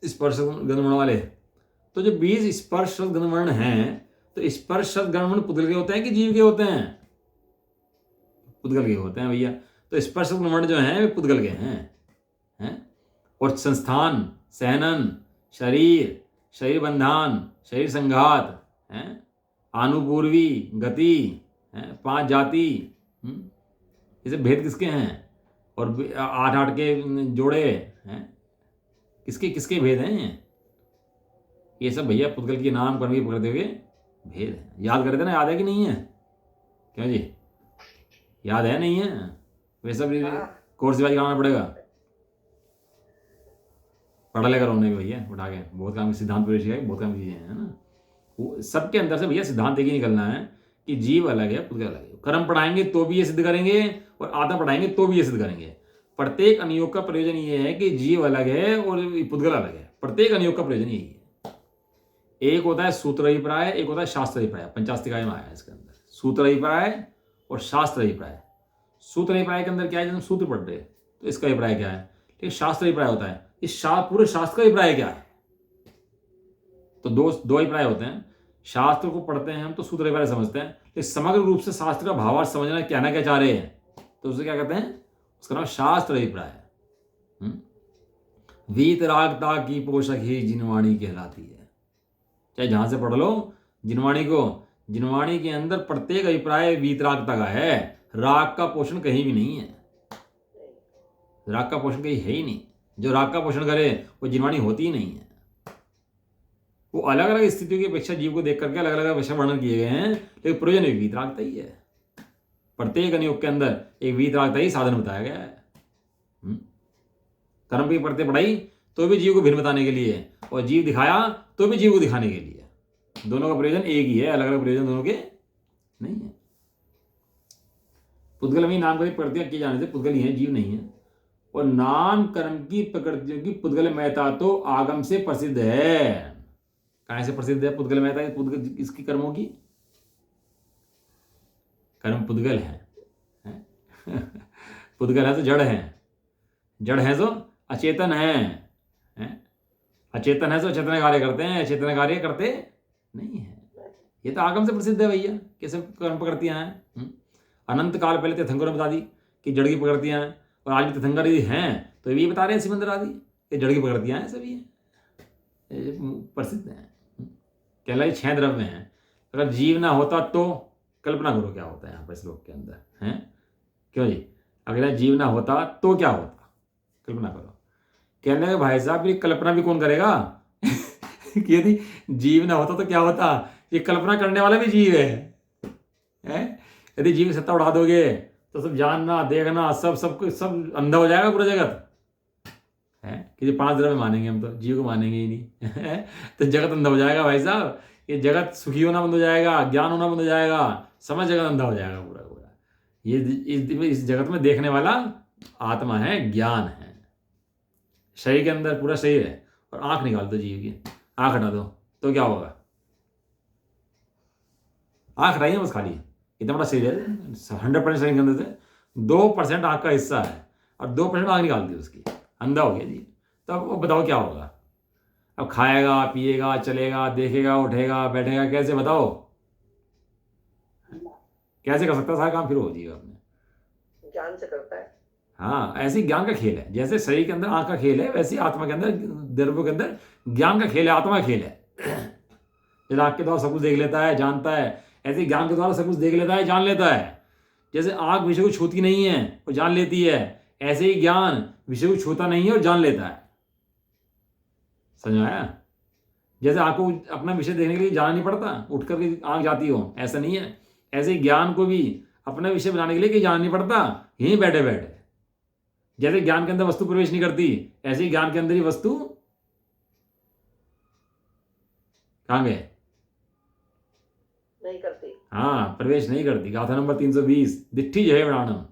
Speaker 1: स्पर्श गणवर्ण वाले। तो जो 20 स्पर्श गणवर्ण हैं, तो स्पर्श गणवर्ण पुद्गल के होते हैं कि जीव के होते हैं? पुद्गल के होते हैं भैया। तो स्पर्श गणवर्ण जो हैं वे पुद्गल के हैं? और संस्थान सहनन शरीर शरीर बंधन, शरीर संघात है, आनुपूर्वी गति है, 5 जाति, इसे भेद किसके हैं? और 8 के जोड़े हैं, किसके किसके भेद हैं? ये सब भैया पुद्गल के नाम कर्म की पकड़ते हुए भेद है। याद कर देना, याद है कि नहीं है? क्यों जी, याद है नहीं है? वे सब कोर्स वाइज कराना पड़ेगा, पढ़ा लेकर होने के भैया उठा के, बहुत काम की सिद्धांत प्रवेश है, बहुत काम की चीजें हैं ना। वो सबके अंदर से भैया सिद्धांत एक ही निकलना है कि जीव अलग है, पुद्गल अलग है। कर्म पढ़ाएंगे तो भी ये सिद्ध करेंगे और आत्मा पढ़ाएंगे तो भी ये सिद्ध करेंगे। प्रत्येक अनुयोग का प्रयोजन ये है कि जीव अलग है और पुद्गल अलग है। प्रत्येक अनुयोग का प्रयोजन यही है। एक होता है सूत्र अभिप्राय, एक होता है शास्त्र अभिप्राय। पंचास्तिकाय में आया इसके अंदर सूत्र अभिप्राय और शास्त्र अभिप्राय। सूत्र अभिप्राय के अंदर क्या है, जब हम सूत्र पढ़ रहे हैं तो इसका अभिप्राय क्या है, ठीक, शास्त्र अभिप्राय होता है इस पूरे शास्त्र का अभिप्राय क्या है। तो दो अभिप्राय होते हैं। शास्त्र को पढ़ते हैं हम तो सूत्र अभिप्राय समझते हैं, लेकिन समग्र रूप से शास्त्र का भावार्थ समझना, कहना क्या चाह रहे हैं, तो उसे क्या कहते हैं, उसका नाम शास्त्र अभिप्राय है। वीतरागता की पोषक ही जिनवाणी कहलाती है। चाहे जहां से पढ़ लो जिनवाणी को, जिनवाणी के अंदर प्रत्येक अभिप्राय वीतरागता का है। राग का पोषण कहीं भी नहीं है, राग का पोषण कहीं है ही नहीं। जो राग का पोषण करे वो जिनवाणी होती ही नहीं है। वो अलग अलग स्थितियों की अपेक्षा जीव को देख करके अलग अलग विषय वर्णन किए गए हैं, लेकिन प्रयोजन एक वीतरागता ही है। प्रत्येक अनुयोग के अंदर एक वीतरागता ही साधन बताया गया है। कर्म की पढ़ते पढ़ाई तो भी जीव को भिन्न बताने के लिए, और जीव दिखाया तो भी जीव को दिखाने के लिए। दोनों का प्रयोजन एक ही है, अलग अलग प्रयोजन दोनों के नहीं है। पुद्गल में नाम की प्रकृतियां किए जाने से पुद्गल ही है, जीव नहीं है। और नाम कर्म की प्रकृतियों की पुद्गल महता तो आगम से प्रसिद्ध है। कहां से प्रसिद्ध है पुद्गल महता? पुद्गल इसकी कर्मों की, कर्म पुद्गल है। पुद्गल है तो जड़ है, जड़ है तो अचेतन है। अचेतन है तो अचेतन कार्य करते हैं, अचेतन कार्य करते नहीं है। ये तो आगम से प्रसिद्ध है भैया। कैसे कर्म प्रकृतियां हैं? अनंत काल पहले तीर्थंकरों ने बता दी कि जड़ की प्रकृतियां हैं, और आज भी तीर्थंकर यदि हैं तो ये बता रहे हैं सिमंदर आदि ये जड़ की प्रकृतियां हैं, सभी हैं, प्रसिद्ध हैं। कहलाई 6 द्रव्य हैं। अगर जीव ना होता तो कल्पना करो क्या होता है यहाँ पर श्लोक के अंदर है। क्यों जी, अगर जीव ना होता तो क्या होता, कल्पना करो। कहने लगे भाई साहब ये कल्पना भी कौन करेगा? कि यदि जीव ना होता तो क्या होता? ये कल्पना करने वाला भी जीव है? यदि जीव सत्ता उड़ा दोगे तो सब जानना देखना सब अंधा हो जाएगा पूरा जगत है। कि 5 द्रव्य मानेंगे हम तो जीव को मानेंगे ही नहीं। तो जगत अंधा हो जाएगा भाई साहब। ये जगत सुखी होना बंद हो जाएगा, ज्ञान होना बंद हो जाएगा, समझ जगत अंधा हो जाएगा पूरा पूरा। ये इस जगत में देखने वाला आत्मा है, ज्ञान है। शरीर के अंदर पूरा शरीर है, और आंख निकाल दो जीव की, आंख हटा दो तो क्या होगा? आंख हटाइए बस, खाली इतना बड़ा शरीर है, 100% शरीर के अंदर से 2% आंख का हिस्सा है, और 2% आंख निकाल दी उसकी, अंधा हो गया जी। तो अब बताओ क्या होगा? अब खाएगा पिएगा चलेगा देखेगा उठेगा बैठेगा कैसे, बताओ कैसे कर सकता? सारा काम फिर हो जाएगा अपने
Speaker 2: ज्ञान से करता है।
Speaker 1: हाँ, ऐसे ज्ञान का खेल है। जैसे शरीर के अंदर आंख का खेल है, वैसे आत्मा के अंदर द्रव्यों के अंदर ज्ञान का खेल है, आत्मा का खेल है। जैसे आंख के द्वारा सब कुछ देख लेता है जानता है, ऐसे ज्ञान के द्वारा सब कुछ देख लेता है जान लेता है। जैसे आंख विषय को छूती नहीं है वो जान लेती है, ऐसे ही ज्ञान विषय को छूता नहीं है और जान लेता है। समझ में आया? जैसे आंख को अपना विषय देखने के लिए जाना नहीं पड़ता, उठ करके आंख जाती हो, ऐसा नहीं है। ऐसे ही ज्ञान को भी अपना विषय बनाने के लिए कहीं जाना नहीं पड़ता, यहीं बैठे बैठे। जैसे ज्ञान के अंदर वस्तु प्रवेश नहीं करती, ऐसे ही ज्ञान के अंदर ही वस्तु कहां गए?
Speaker 2: नहीं करती।
Speaker 1: हाँ, प्रवेश नहीं करती। गाथा नंबर 320, दिट्ठी जय प्राणम।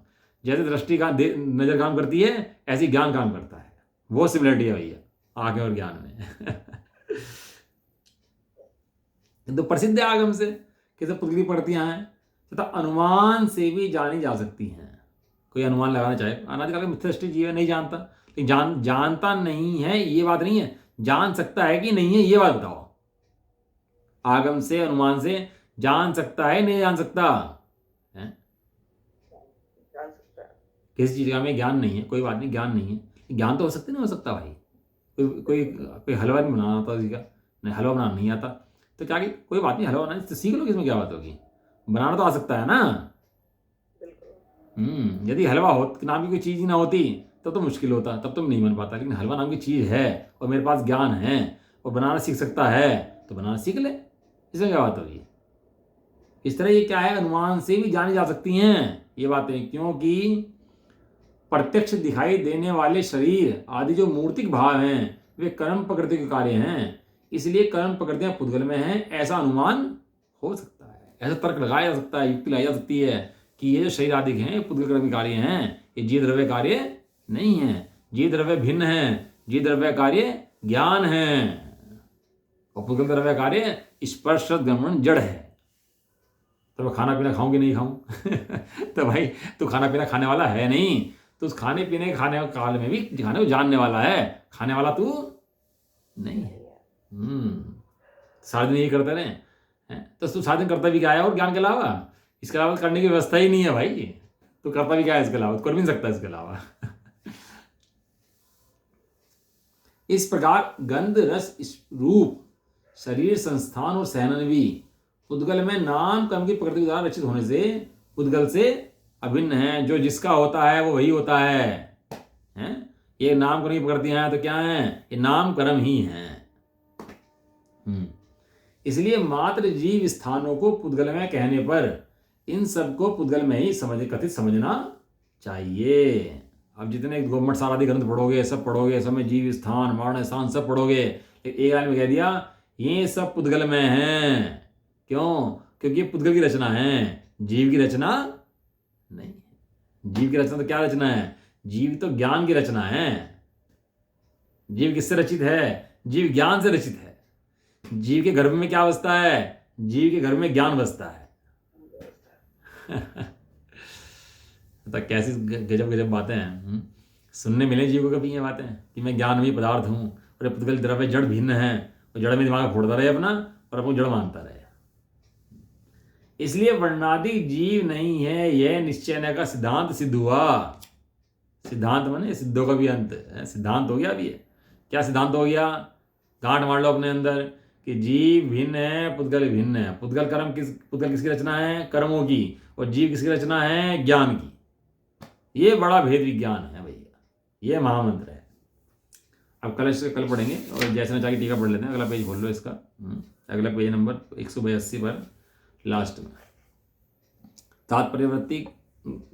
Speaker 1: जैसे दृष्टि का नजर काम करती है, ऐसी ज्ञान काम करता है। वो सिमिलरिटी है भैया आंखें और ज्ञान में। तो प्रसिद्ध है आगम से कैसे पुतली पड़तियां हैं, तथा अनुमान से भी जानी जा सकती हैं। कोई अनुमान लगाना चाहे, अनादिकाल का मिथ्यादृष्टि जीव नहीं जानता, लेकिन जानता नहीं है ये बात नहीं है, जान सकता है कि नहीं है ये बात बताओ। आगम से अनुमान से जान सकता है नहीं जान सकता है?
Speaker 2: जान सकता है।
Speaker 1: किसी चीज का हमें ज्ञान नहीं है, कोई बात नहीं, ज्ञान नहीं है, ज्ञान तो हो सकता नहीं हो सकता भाई। कोई हलवा नहीं बनाना होता किसी का, नहीं हलवा बनाना नहीं आता, तो क्या कि कोई बात नहीं, हलवा बनाना तो सीख लो, इसमें क्या बात होगी, बनाना तो आ सकता है ना।
Speaker 2: बिल्कुल।
Speaker 1: यदि हलवा हो नाम की कोई चीज़ ही ना होती तब तो मुश्किल होता, तब तो नहीं बन पाता, लेकिन हलवा नाम की चीज़ है और मेरे पास ज्ञान है और बनाना सीख सकता है, तो बनाना सीख ले, इसमें क्या बात होगी। इस तरह ये क्या है, अनुमान से भी जानी जा सकती हैं ये बातें, क्योंकि प्रत्यक्ष दिखाई देने वाले शरीर आदि जो मूर्तिक भाव हैं वे कर्म प्रकृति के कार्य हैं, इसलिए कर्म प्रकृतियां पुद्गल में हैं, ऐसा अनुमान हो सकता है, ऐसा तर्क लगाया जा सकता है, युक्ति लाई जा सकती है कि ये जो शरीर आदि हैं ये पुद्गल कर्म के कार्य हैं, ये जीव द्रव्य कार्य नहीं है, जीव द्रव्य भिन्न है, जीव द्रव्य कार्य ज्ञान है और पुद्गल द्रव्य कार्य स्पर्श गमन जड़ है। तो मैं खाना पीना खाऊं कि नहीं खाऊं तो भाई तू खाना पीना खाने वाला है नहीं, तो उस खाने पीने खाने काल में भी खाने को जानने वाला है, खाने वाला तू नहीं है। सारा दिन यही करते रहे हैं, तो तू सारा दिन करता भी क्या है और ज्ञान के अलावा, इसके अलावा करने की व्यवस्था ही नहीं है भाई, तू करता भी क्या है इसके अलावा, कर भी नहीं सकता इसके अलावा इस प्रकार गंध रस रूप शरीर संस्थान और सहनवी पुद्गल में नाम कर्म की प्रकृति द्वारा रचित होने से पुद्गल से अभिन्न है, जो जिसका होता है वो वही होता है, हैं? ये नाम कर्म की प्रकृतियां हैं तो क्या है, ये नाम कर्म ही हैं। इसलिए मात्र जीव स्थानों को पुद्गल में कहने पर इन सबको पुद्गल में ही कथित समझना चाहिए। अब जितने गवर्नमेंट सारा ग्रंथ पढ़ोगे, सब पढ़ोगे, सब में जीव स्थान मरण स्थान सब पढ़ोगे, एक लाइन में कह दिया ये सब पुद्गल में हैं, क्यों, क्योंकि ये पुद्गल की रचना है, जीव की रचना नहीं है। जीव की रचना तो क्या रचना है, जीव तो ज्ञान की रचना है। जीव किससे रचित है, जीव ज्ञान से रचित है। जीव के गर्भ में क्या बसता है, जीव के गर्भ में ज्ञान बसता है तो कैसी गजब गजब बातें हैं, सुनने मिले जीव को कभी ये बातें कि मैं ज्ञानमयी पदार्थ हूँ और पुद्गल द्रव्य जड़ भिन्न है, और जड़ में दिमाग फोड़ता रहे अपना और अपने जड़ मानता रहे। इसलिए वर्णादि जीव नहीं है, यह निश्चय का सिद्धांत सिद्ध हुआ। सिद्धांत माने सिद्धों का भी अंत है, सिद्धांत हो गया अभी। क्या सिद्धांत हो गया, गांठ मार लो अपने अंदर कि जीव भिन्न है, पुद्गल भिन्न है। पुद्गल पुद्गल किसकी रचना है, कर्मों की, और जीव किसकी रचना है, ज्ञान की। ये बड़ा भेद विज्ञान है भैया, ये महामंत्र है। अब कल पढ़ेंगे, और जैसे न चाहिए टीका पढ़ लेते हैं। अगला पेज खोल लो इसका, अगला पेज नंबर 182 पर लास्ट में तात्पर्यवृत्ति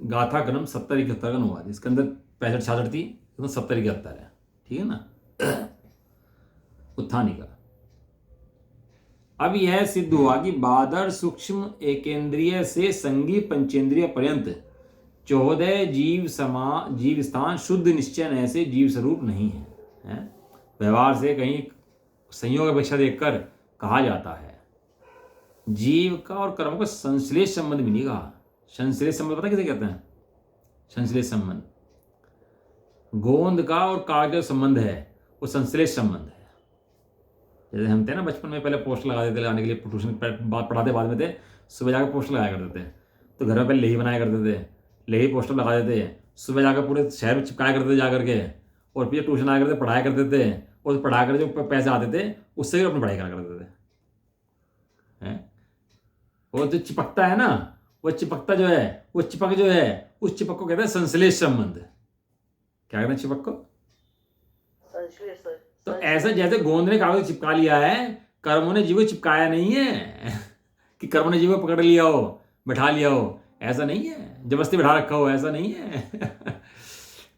Speaker 1: गाथा क्रम 70-71 का अनुवाद, इसके अंदर 65-66 थी, 70-71 है, ठीक है ना। उत्थानी का अब यह सिद्ध हुआ कि बादर सूक्ष्म एकेंद्रिय से संगी पंचेंद्रिय पर्यंत 14 जीव स्थान शुद्ध निश्चय ऐसे जीव स्वरूप नहीं है, व्यवहार से कहीं संयोग अपेक्षा देखकर कहा जाता है। जीव का और कर्म का संश्लेष संबंध भी नहीं कहा। संश्लेष संबंध पता किसे कहते हैं, संश्लेष संबंध गोंद का और कागज का संबंध है, वो संश्लेष संबंध है। जैसे हम थे ना बचपन में, पहले पोस्टर लगा देते लाने के लिए, ट्यूशन पढ़ाते बाद में थे, सुबह जाकर पोस्टर लगाया करते थे, तो घर में पहले लेही बनाया करते थे, लेही पोस्टर लगा देते, सुबह जाकर पूरे शहर में चिपकाया करते थे जा करके, और फिर ट्यूशन आया करते पढ़ाया करते थे, और पढ़ा कर जो पैसे आते थे उससे भी अपनी पढ़ाई करा करते थे। वो जो चिपकता है ना, वो चिपकता जो है, वो चिपक जो है, उस चिपक को कहते हैं संश्लेष संबंध। क्या कहते हैं चिपक को, तो ऐसा जैसे गोंद ने कागज चिपका लिया है, कर्मों ने जीव को चिपकाया नहीं है कि कर्मों ने जीव को पकड़ लिया हो, बैठा लिया हो, ऐसा नहीं है, जबरदस्ती बैठा रखा हो, ऐसा नहीं है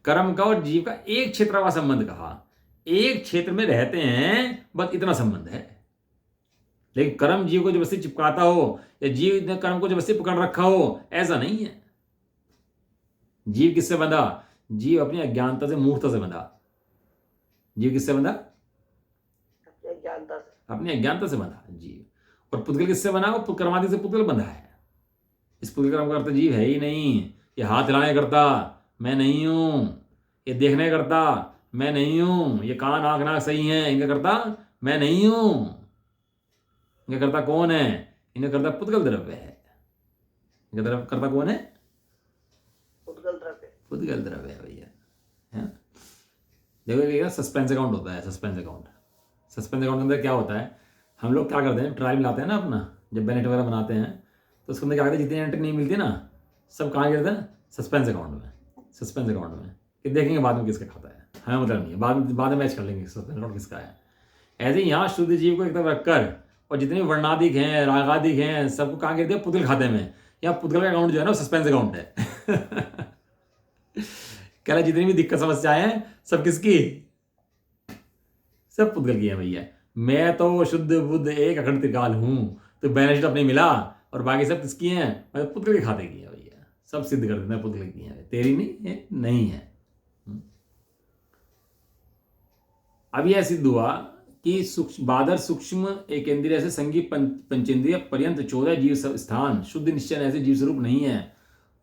Speaker 1: कर्म का और जीव का एक क्षेत्र का संबंध कहा, एक क्षेत्र में रहते हैं, बस इतना संबंध है। लेकिन कर्म जीव को जबरदस्ती चिपकाता हो या जीव ने कर्म को जबरदस्ती पकड़ रखा हो, ऐसा नहीं है। जीव किससे बंधा, जीव अपनी अज्ञानता से, मूर्खता से बंधा। जीव किससे बंधा, अपनी अज्ञानता से बंधा जीव। और पुद्गल किससे बना, वो कर्मादि से पुद्गल बंधा है। इस पुद्गल कर्म का अर्थ जीव है ही नहीं। ये हाथ हिलाने करता मैं नहीं हूं, ये देखने करता मैं नहीं हूं, ये कान आंख नाक सही है इनका करता मैं नहीं हूं। इनका करता कौन है, इनका करता पुद्गल द्रव्य है। इनका करता कौन है, पुद्गल द्रव्य है भैया। देखो सस्पेंस अकाउंट होता है, सस्पेंस अकाउंट के अंदर क्या होता है, हम लोग क्या करते हैं, ट्रायल मिलाते हैं ना अपना, जब बेनेट वगैरह बनाते हैं तो उसके अंदर क्या करते हैं, जितनी एंट्री नहीं मिलती ना, सब कहाँ गिरते हैं, सस्पेंस अकाउंट में। सस्पेंस अकाउंट में कि देखेंगे बाद में किसका खाता है, हमें मतलब नहीं है, बाद में मैच कर लेंगे सस्पेंस अकाउंट किसका है। ऐसे ही यहाँ शुद्ध जीव को एक तरफ रखकर और जितने भी वर्णाधिक हैं, रागाधिक हैं, सबको कहाँ गिरते हैं, पुद्गल खाते में। यहाँ पुद्गल का अकाउंट जो है ना, सस्पेंस अकाउंट है। कह रहा जितनी भी दिक्कत समस्याएं हैं सब किसकी, सब पुद्गल की है भैया। मैं तो शुद्ध बुद्ध एक अखंड त्रिकाल हूं, तो बैलेंस शीट अपने मिला और बाकी सब किसकी हैं, मतलब पुद्गल के खाते की है भैया। सब सिद्ध कर देना पुद्गल की है, तेरी नहीं है, नहीं है। अब यह सिद्ध हुआ कि बादर सूक्ष्म एक इंद्रिय से संगी पंचेंद्रिय पर्यंत 14 जीव स्थान शुद्ध निश्चय ऐसे जीव स्वरूप नहीं है।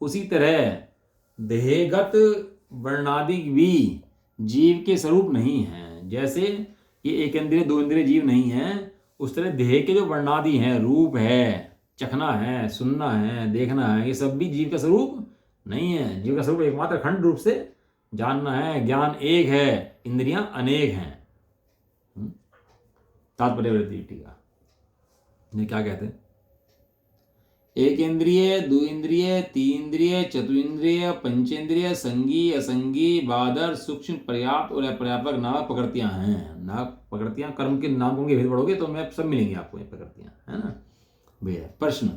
Speaker 1: उसी तरह देहगत वर्णादि भी जीव के स्वरूप नहीं है। जैसे ये एक इंद्रिय दो इंद्रिय जीव नहीं है, उस तरह देह के जो वर्णादि हैं, रूप है, चखना है, सुनना है, देखना है, ये सब भी जीव का स्वरूप नहीं है। जीव का स्वरूप एकमात्र अखंड रूप से जानना है। ज्ञान एक है, इंद्रियां अनेक हैं। तात्पर्य वृत्ति टीका ये क्या कहते हैं, एक इंद्रिय, दो इंद्रिय, तीन इंद्रिय, चतुर्ंद्रिय, पंचेंद्रिय, संगी, असंगी, बादर, सूक्ष्म, पर्याप्त और अपर्याप्त नाम प्रकृतियां हैं। नाम प्रकृतियां कर्म के नामों के भेद पढ़ोगे तो मैं सब मिलेंगे आपको, ये प्रकृतियां है ना भैया। प्रश्न,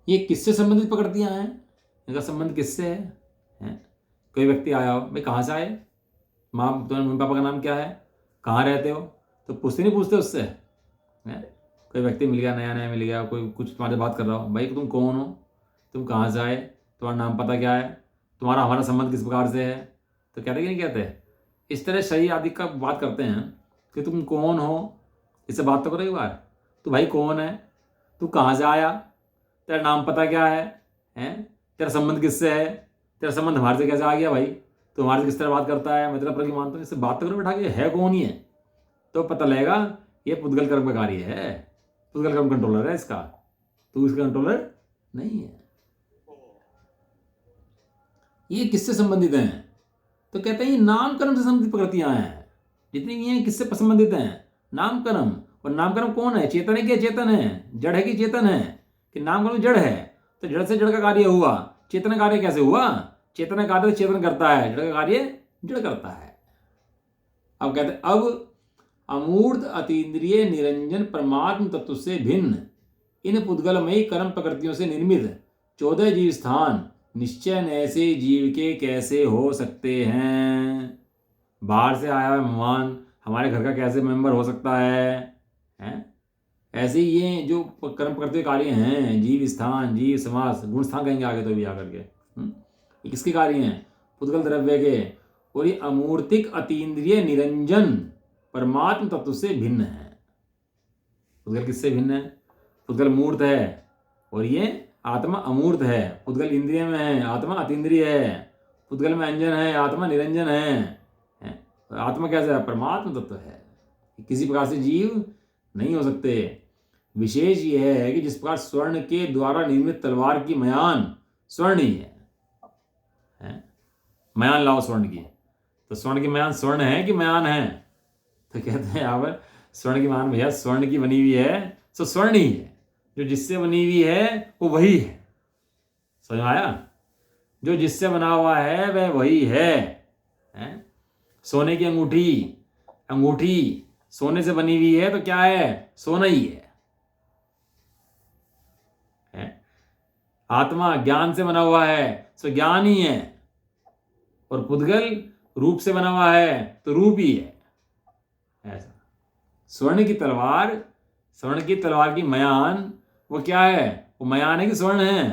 Speaker 1: ये किससे संबंधित प्रकृतियां हैं, इनका संबंध किससे है? कोई व्यक्ति आया हो, भाई कहाँ से आए, माँ तुम्हारे मम्मी पापा का नाम क्या है, कहाँ रहते हो, तो पूछते नहीं पूछते उससे है? कोई व्यक्ति मिल गया, नया नया मिल गया, कोई कुछ तुम्हारे बात कर रहा हो, भाई तुम कौन हो, तुम कहाँ से आए, तुम्हारा नाम पता क्या है, तुम्हारा हमारा संबंध किस प्रकार से है, तो कहते कि नहीं कहते। इस तरह शरीर आदि का बात करते हैं कि तुम कौन हो, इससे बात तो करो एक बार। तू भाई कौन है, तू कहाँ से आया, तेरा नाम पता क्या है, तेरा संबंध किससे है, तेरा संबंध हमारे से कैसे आ गया भाई, तो हमारे से किस तरह बात करता है, मैं तेरा प्रति मानता हूँ, इससे बात तो करो बैठा के, है कौन ही है, तो पता लगेगा ये पुद्गल कर्म का कार्य है, पुद्गल कर्म कंट्रोलर है इसका, तू इसका कंट्रोलर नहीं है। ये किससे संबंधित हैं, तो कहते हैं ये नाम कर्म से संबंधित प्रकृतियां हैं, जितनी भी हैं किससे संबंधित हैं, नाम कर्म। और नाम कर्म कौन है, चेतन है कि अचेतन है, जड़ है कि चेतन है, कि नाम कर्म जड़ है तो जड़ से जड़ का कार्य हुआ, चेतन कार्य कैसे हुआ, चेतन कार्य तो चेतन करता है, जड़ का कार्य जड़ करता है। अब कहते हैं अब अमूर्त अतीन्द्रिय निरंजन परमात्म तत्व से भिन्न इन पुद्गलमयी कर्म प्रकृतियों से निर्मित 14 जीव स्थान निश्चय ऐसे जीव के कैसे हो सकते हैं। बाहर से आया हुआ मेहमान हमारे घर का कैसे मेंबर हो सकता है? ऐसे ही ये जो कर्म प्रकृति कार्य हैं, जीव स्थान, जीव समास, गुण स्थान कहेंगे आगे तो भी आकर के, ये किसके कार्य हैं, पुद्गल द्रव्य के। और ये अमूर्तिक अतीन्द्रिय निरंजन परमात्म तत्व से भिन्न है। पुद्गल किससे भिन्न है, पुद्गल मूर्त है और ये आत्मा अमूर्त है। पुद्गल इंद्रिय में है, आत्मा अतीन्द्रिय है। पुद्गल में अंजन है, आत्मा निरंजन है। आत्मा कैसा है, परमात्म तत्व है, किसी प्रकार से जीव नहीं हो सकते। विशेष यह है कि जिस प्रकार स्वर्ण के द्वारा निर्मित तलवार की मयान स्वर्ण ही है? मयान लाओ स्वर्ण की, तो स्वर्ण की मयान स्वर्ण है कि मयान है, तो कहते हैं यहाँ पर स्वर्ण की मान भैया स्वर्ण की बनी हुई है तो स्वर्ण ही है, जो जिससे बनी हुई है वो वही है। समझ आया, जो जिससे बना हुआ है वह वही है? सोने की अंगूठी, अंगूठी सोने से बनी हुई है तो क्या है, सोना ही है। आत्मा ज्ञान से बना हुआ है तो ज्ञान ही है, और पुद्गल रूप से बना हुआ है तो रूप ही है। ऐसा स्वर्ण की तलवार, स्वर्ण की तलवार की मयान वो क्या है, वो मयान है कि स्वर्ण है,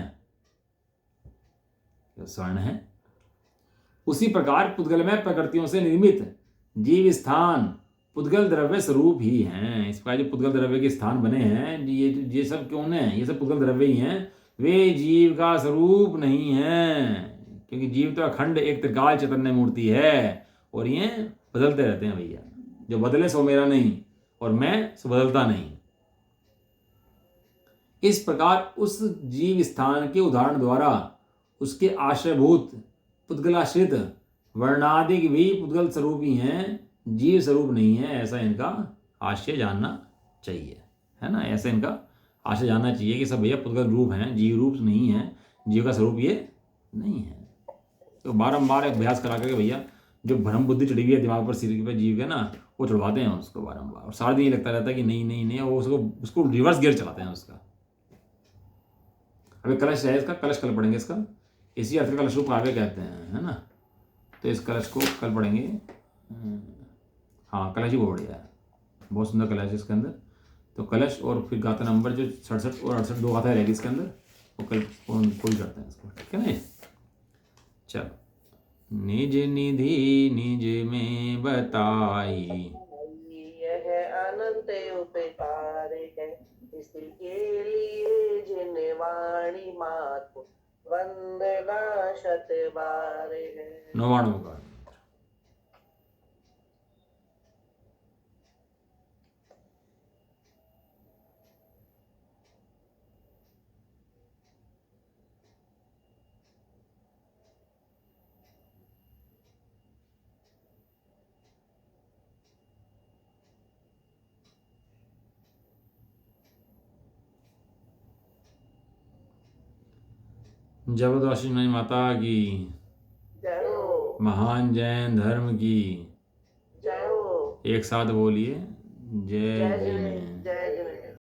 Speaker 1: तो स्वर्ण है। उसी प्रकार पुद्गल में प्रकृतियों से निर्मित जीव स्थान पुद्गल द्रव्य स्वरूप ही हैं। इस प्रकार जो पुद्गल द्रव्य के स्थान बने हैं ये सब कौन है, ये सब पुद्गल द्रव्य ही हैं, वे जीव का स्वरूप नहीं है, क्योंकि जीव तो अखंड एक त्रिकाल चैतन्य मूर्ति है और ये बदलते रहते हैं भैया। जो बदले सो मेरा नहीं और मैं सो बदलता नहीं। इस प्रकार उस जीव स्थान के उदाहरण द्वारा उसके आश्रयभूत पुद्गलाश्रित वर्णादिक भी पुद्गल स्वरूप ही हैं, जीव स्वरूप नहीं है, ऐसा इनका आशय जानना चाहिए। है ना। ऐसे इनका आशय जानना चाहिए कि सब भैया पुद्गल रूप हैं, जीव रूप नहीं है, जीव का स्वरूप ये नहीं है। तो बारंबार अभ्यास करा करके भैया जो भ्रम बुद्धि चढ़ी हुई है दिमाग पर, सिर पे जीव के ना, वो छुड़वाते हैं उसको बारंबार, और सारा दिन ये लगता रहता है कि नहीं नहीं नहीं, वो उसको रिवर्स गियर चलाते हैं उसका। अभी कलश है इसका, कलश कल पढ़ेंगे इसका, इसी अर्थ का कलश रूप आगे कहते हैं, है ना। तो इस कलश को कल पढ़ेंगे। हाँ, कलश ही बहुत बढ़िया है, बहुत सुंदर कलश है इसके अंदर। तो कलश और फिर गाथा नंबर जो 67 और 68 दो गाथा रहेगी इसके अंदर, वो कल कोई करते हैं इसको, ठीक है ना। चलो, निज निधि निज में बताई,
Speaker 2: यह अनंत उपकार है इसके लिए जिन वाणी मात वंदना शत बार है।
Speaker 1: 99 का। जब दर्शन माता की,
Speaker 2: जय हो,
Speaker 1: महान जैन धर्म की,
Speaker 2: जय हो,
Speaker 1: एक साथ बोलिए, जय
Speaker 2: जय
Speaker 1: जैन।
Speaker 2: जय जय